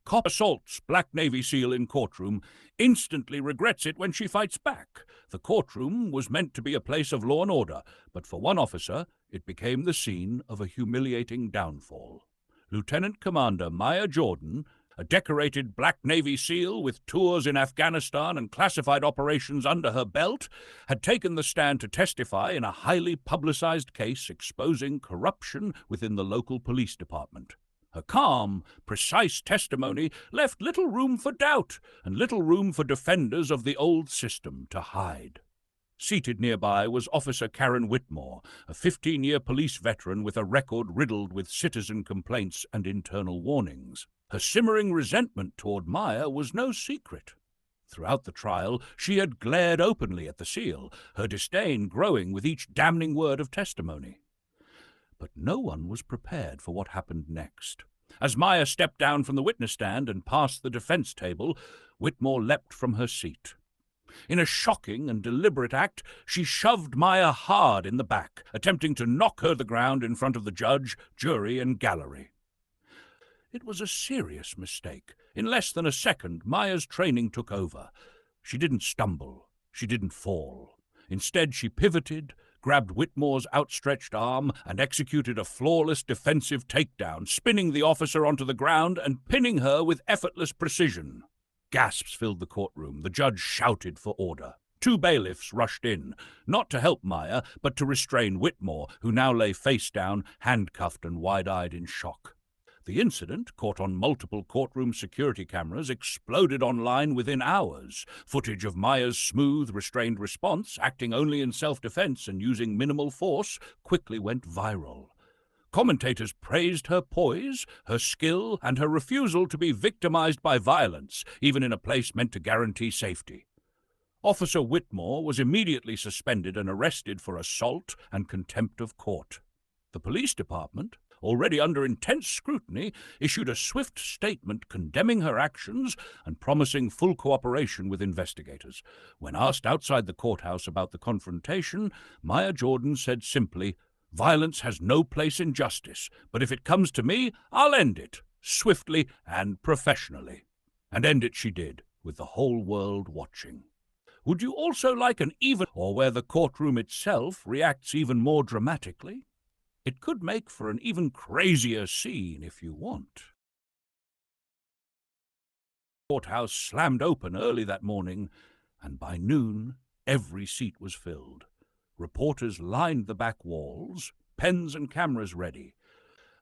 Cop assaults Black Navy SEAL in courtroom, instantly regrets it when she fights back. The courtroom was meant to be a place of law and order, but for one officer, it became the scene of a humiliating downfall. Lieutenant Commander Maya Jordan, a decorated Black Navy SEAL with tours in Afghanistan and classified operations under her belt, had taken the stand to testify in a highly publicized case exposing corruption within the local police department. Her calm, precise testimony left little room for doubt and little room for defenders of the old system to hide. Seated nearby was Officer Karen Whitmore, a 15-year police veteran with a record riddled with citizen complaints and internal warnings. Her simmering resentment toward Maya was no secret. Throughout the trial, she had glared openly at the SEAL, her disdain growing with each damning word of testimony. But no one was prepared for what happened next. As Maya stepped down from the witness stand and past the defense table, Whitmore leapt from her seat. In a shocking and deliberate act, she shoved Maya hard in the back, attempting to knock her to the ground in front of the judge, jury, and gallery. It was a serious mistake. In less than a second, Maya's training took over. She didn't stumble. She didn't fall. Instead, she pivoted, grabbed Whitmore's outstretched arm, and executed a flawless defensive takedown, spinning the officer onto the ground and pinning her with effortless precision. Gasps filled the courtroom. The judge shouted for order. 2 bailiffs rushed in, not to help Maya, but to restrain Whitmore, who now lay face down, handcuffed and wide-eyed in shock. The incident, caught on multiple courtroom security cameras, exploded online within hours. Footage of Maya's smooth, restrained response, acting only in self-defense and using minimal force, quickly went viral. Commentators praised her poise, her skill, and her refusal to be victimized by violence, even in a place meant to guarantee safety. Officer Whitmore was immediately suspended and arrested for assault and contempt of court. The police department, already under intense scrutiny, issued a swift statement condemning her actions and promising full cooperation with investigators. When asked outside the courthouse about the confrontation, Maya Jordan said simply, "Violence has no place in justice, but if it comes to me, I'll end it, swiftly and professionally." And end it she did, with the whole world watching. Would you also like an even, or where the courtroom itself reacts even more dramatically? It could make for an even crazier scene if you want. The courthouse slammed open early that morning, and by noon every seat was filled. Reporters lined the back walls, pens and cameras ready.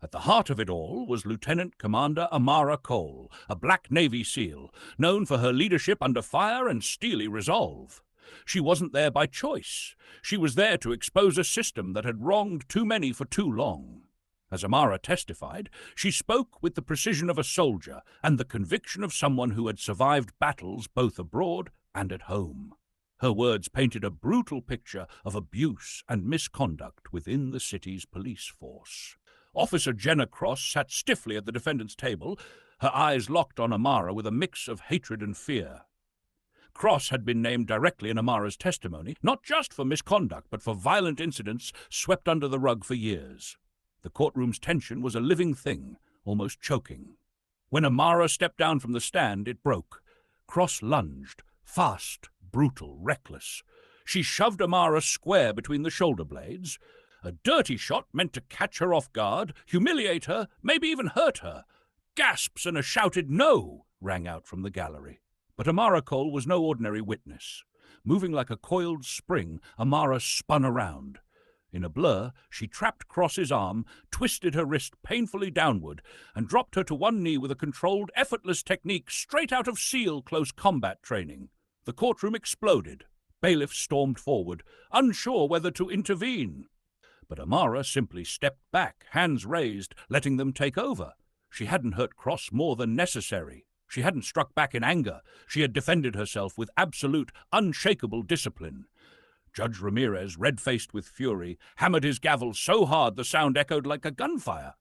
At the heart of it all was Lieutenant Commander Amara Cole, a Black Navy SEAL, known for her leadership under fire and steely resolve. She wasn't there by choice. She was there to expose a system that had wronged too many for too long. As Amara testified, she spoke with the precision of a soldier and the conviction of someone who had survived battles both abroad and at home. Her words painted a brutal picture of abuse and misconduct within the city's police force. Officer Jenna Cross sat stiffly at the defendant's table, her eyes locked on Amara with a mix of hatred and fear. Cross had been named directly in Amara's testimony, not just for misconduct, but for violent incidents swept under the rug for years. The courtroom's tension was a living thing, almost choking. When Amara stepped down from the stand, it broke. Cross lunged, fast, brutal, reckless. She shoved Amara square between the shoulder blades. A dirty shot meant to catch her off guard, humiliate her, maybe even hurt her. Gasps and a shouted "No!" rang out from the gallery. But Amara Cole was no ordinary witness. Moving like a coiled spring, Amara spun around. In a blur, she trapped Cross's arm, twisted her wrist painfully downward, and dropped her to one knee with a controlled, effortless technique straight out of SEAL close combat training. The courtroom exploded. Bailiffs stormed forward, unsure whether to intervene. But Amara simply stepped back, hands raised, letting them take over. She hadn't hurt Cross more than necessary. She hadn't struck back in anger. She had defended herself with absolute, unshakable discipline. Judge Ramirez, red-faced with fury, hammered his gavel so hard the sound echoed like a gunfire.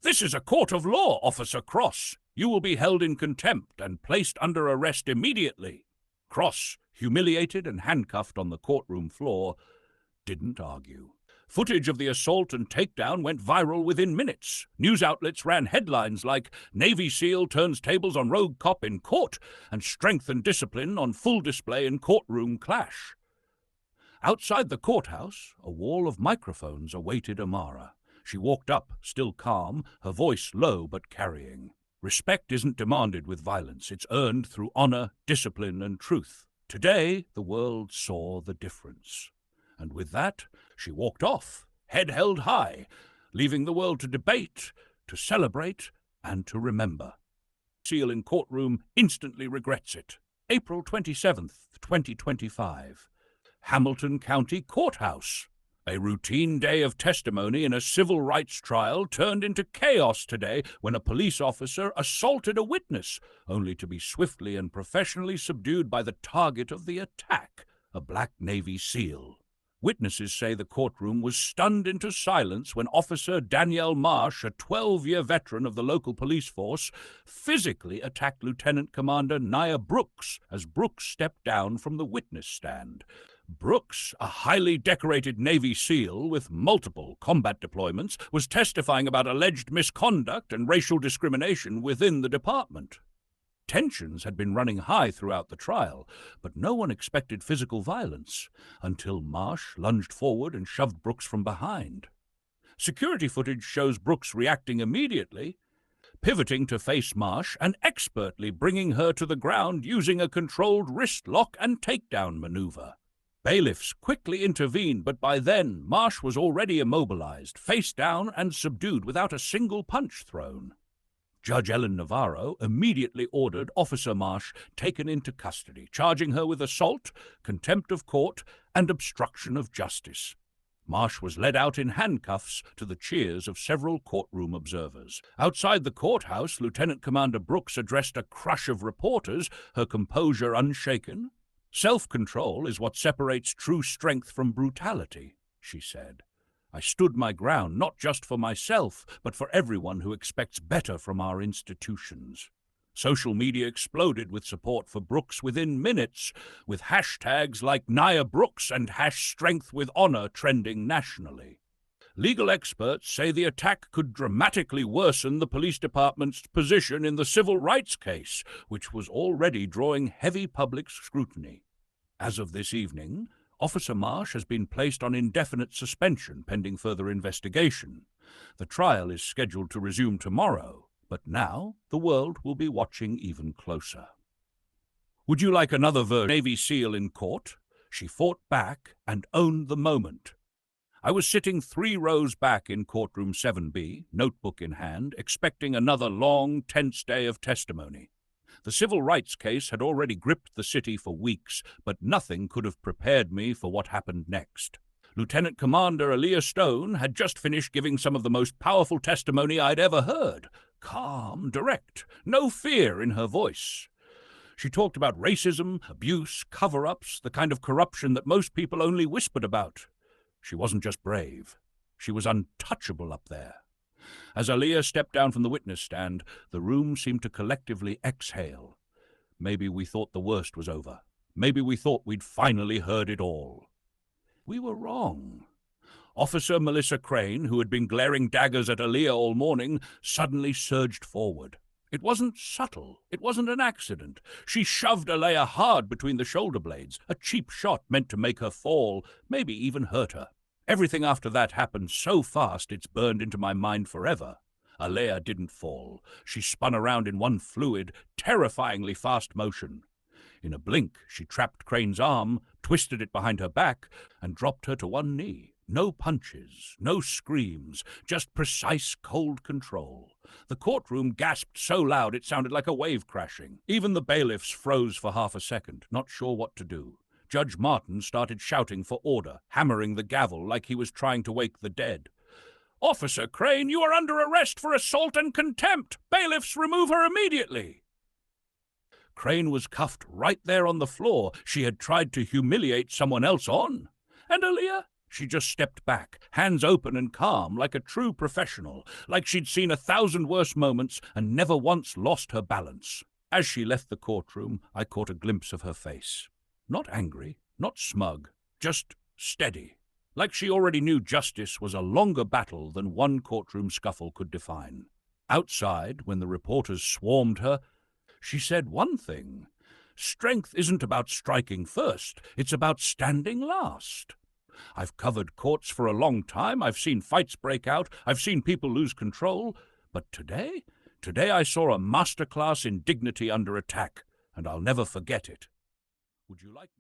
"This is a court of law, Officer Cross. You will be held in contempt and placed under arrest immediately." Cross, humiliated and handcuffed on the courtroom floor, didn't argue. Footage of the assault and takedown went viral within minutes. News outlets ran headlines like "Navy SEAL turns tables on rogue cop in court" and "Strength and discipline on full display in courtroom clash." Outside the courthouse, a wall of microphones awaited Amara. She walked up, still calm, her voice low but carrying. Respect isn't demanded with violence. It's earned through honor, discipline, and truth. Today, the world saw the difference. And with that, she walked off, head held high, leaving the world to debate, to celebrate, and to remember. SEAL in courtroom instantly regrets it. April 27th, 2025. Hamilton County Courthouse. A routine day of testimony in a civil rights trial turned into chaos today when a police officer assaulted a witness, only to be swiftly and professionally subdued by the target of the attack, a Black Navy SEAL. Witnesses say the courtroom was stunned into silence when Officer Danielle Marsh, a 12-year veteran of the local police force, physically attacked Lieutenant Commander Nia Brooks as Brooks stepped down from the witness stand. Brooks, a highly decorated Navy SEAL with multiple combat deployments, was testifying about alleged misconduct and racial discrimination within the department. Tensions had been running high throughout the trial, but no one expected physical violence until Marsh lunged forward and shoved Brooks from behind. Security footage shows Brooks reacting immediately, pivoting to face Marsh and expertly bringing her to the ground using a controlled wrist lock and takedown maneuver. Bailiffs quickly intervened, but by then Marsh was already immobilized, face down and subdued without a single punch thrown. Judge Ellen Navarro immediately ordered Officer Marsh taken into custody, charging her with assault, contempt of court, and obstruction of justice. Marsh was led out in handcuffs to the cheers of several courtroom observers. Outside the courthouse, Lieutenant Commander Brooks addressed a crush of reporters, her composure unshaken. "Self-control is what separates true strength from brutality," she said. "I stood my ground not just for myself, but for everyone who expects better from our institutions." Social media exploded with support for Brooks within minutes, with hashtags like Nia Brooks and #StrengthWithHonor trending nationally. Legal experts say the attack could dramatically worsen the police department's position in the civil rights case, which was already drawing heavy public scrutiny. As of this evening, Officer Marsh has been placed on indefinite suspension pending further investigation. The trial is scheduled to resume tomorrow, but now the world will be watching even closer. Would you like another version of Navy SEAL in court? She fought back and owned the moment. I was sitting 3 rows back in courtroom 7B, notebook in hand, expecting another long, tense day of testimony. The civil rights case had already gripped the city for weeks, but nothing could have prepared me for what happened next. Lieutenant Commander Aaliyah Stone had just finished giving some of the most powerful testimony I'd ever heard. Calm, direct, no fear in her voice. She talked about racism, abuse, cover-ups, the kind of corruption that most people only whispered about. She wasn't just brave. She was untouchable up there. As Aaliyah stepped down from the witness stand, the room seemed to collectively exhale. Maybe we thought the worst was over. Maybe we thought we'd finally heard it all. We were wrong. Officer Melissa Crane, who had been glaring daggers at Aaliyah all morning, suddenly surged forward. It wasn't subtle. It wasn't an accident. She shoved Aaliyah hard between the shoulder blades, a cheap shot meant to make her fall, maybe even hurt her. Everything after that happened so fast it's burned into my mind forever. Aaliyah didn't fall. She spun around in one fluid, terrifyingly fast motion. In a blink, she trapped Crane's arm, twisted it behind her back, and dropped her to one knee. No punches, no screams, just precise, cold control. The courtroom gasped so loud it sounded like a wave crashing. Even the bailiffs froze for half a second, not sure what to do. Judge Martin started shouting for order, hammering the gavel like he was trying to wake the dead. "Officer Crane, you are under arrest for assault and contempt! Bailiffs, remove her immediately!" Crane was cuffed right there on the floor. She had tried to humiliate someone else on. And Aaliyah? She just stepped back, hands open and calm, like a true professional, like she'd seen 1,000 worse moments and never once lost her balance. As she left the courtroom, I caught a glimpse of her face. Not angry, not smug, just steady. like she already knew justice was a longer battle than one courtroom scuffle could define. Outside, when the reporters swarmed her, she said one thing: strength isn't about striking first, it's about standing last. I've covered courts for a long time, I've seen fights break out, I've seen people lose control, but today I saw a masterclass in dignity under attack, and I'll never forget it. Would you like